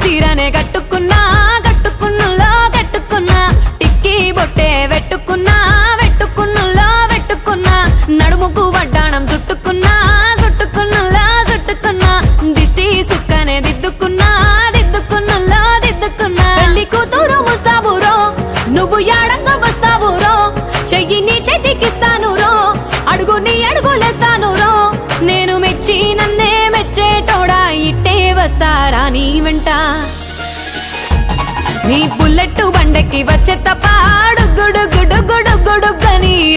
చీరనే కట్టుకున్నా కట్టుకున్నులో కట్టుకున్నా టిక్కీ బొట్టే వెట్టుకున్నా వెట్టుకున్నులో వెట్టుకున్నా నడుముకు వడ్డాణం చుట్టుకున్నా చుట్టుకున్నులో చుట్టుకున్నా దిష్టి సుక్కనే దిద్దుకున్నా దిద్దుకున్నులో దిద్దుకున్నా పెళ్లి కూతురు ముస్తాబురో నువ్వు యాడంగా వస్తావురో చెయ్యి నీ చేతికిస్తాను రో అడుగు నీ అడుగులేస్తాను రో నేను మెచ్చి నన్నే మెచ్చేటోడా ఇట్టే వస్తారా నీ వెంట నీ బుల్లెట్ బండెక్కి వచ్చే తప్ప గుడు గుడు గుడు గుడు గని